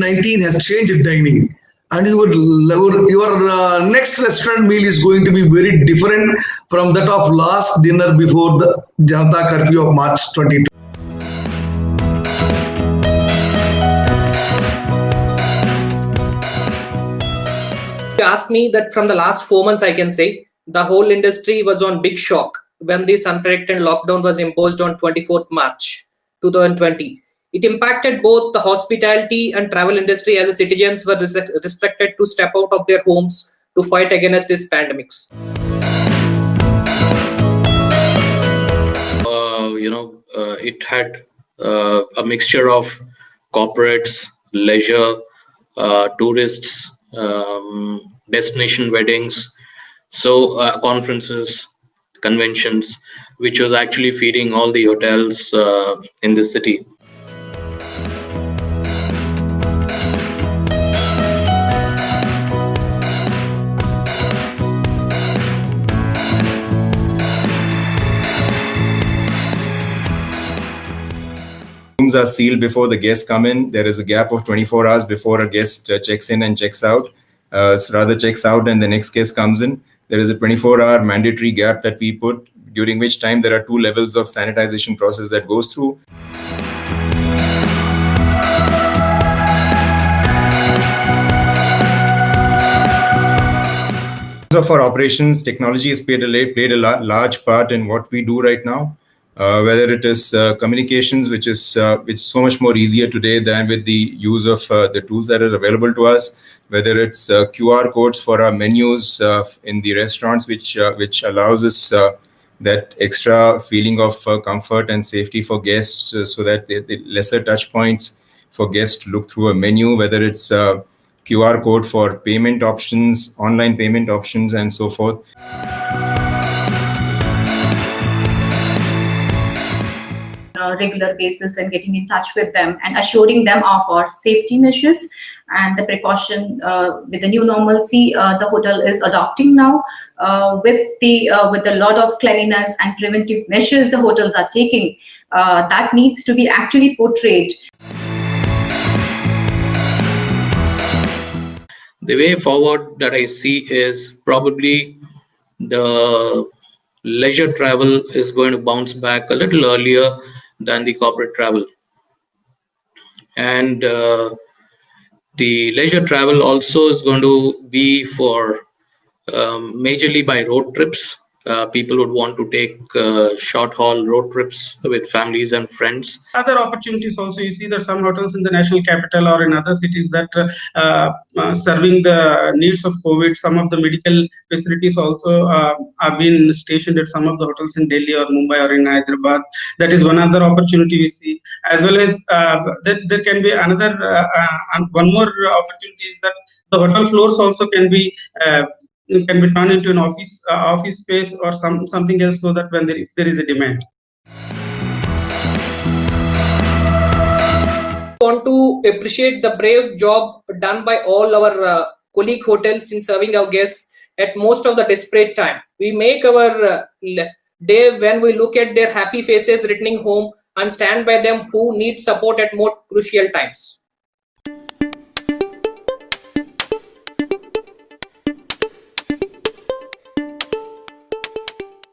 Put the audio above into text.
COVID-19 has changed dining, and your next restaurant meal is going to be very different from that of last dinner before the Janata curfew of March 22. You ask me that from the last 4 months, I can say the whole industry was on big shock when this unprecedented lockdown was imposed on 24th March 2020. It impacted both the hospitality and travel industry as the citizens were restricted to step out of their homes to fight against this pandemics. It had a mixture of corporates, leisure, tourists, destination weddings, conferences, conventions, which was actually feeding all the hotels in the city. Rooms are sealed before the guests come in. There is a gap of 24 hours before a guest checks in and checks out. Checks out and the next guest comes in. There is a 24-hour mandatory gap that we put, during which time there are 2 levels of sanitization process that goes through. So for operations, technology has played a large part in what we do right now. Whether it is communications, which is so much more easier today than with the use of the tools that are available to us. Whether it's QR codes for our menus in the restaurants, which allows us that extra feeling of comfort and safety for guests, so that the lesser touch points for guests to look through a menu. Whether it's QR code for payment options, online payment options, and so forth. Regular basis and getting in touch with them and assuring them of our safety measures and the precaution with the new normalcy the hotel is adopting now with a lot of cleanliness and preventive measures the hotels are taking that needs to be actually portrayed. The way forward that I see is probably the leisure travel is going to bounce back a little earlier than the corporate travel, and the leisure travel also is going to be for majorly by road trips. People would want to take short haul road trips with families and friends. Other opportunities also, you see that some hotels in the national capital or in other cities that serving the needs of COVID, some of the medical facilities also are being stationed at some of the hotels in Delhi or Mumbai or in Hyderabad. That is one other opportunity we see, as well as there can be another one more opportunity is that the hotel floors also can be turned into an office space or something else, so that if there is a demand. I want to appreciate the brave job done by all our colleague hotels in serving our guests at most of the desperate time. We make our day when we look at their happy faces returning home and stand by them who need support at more crucial times.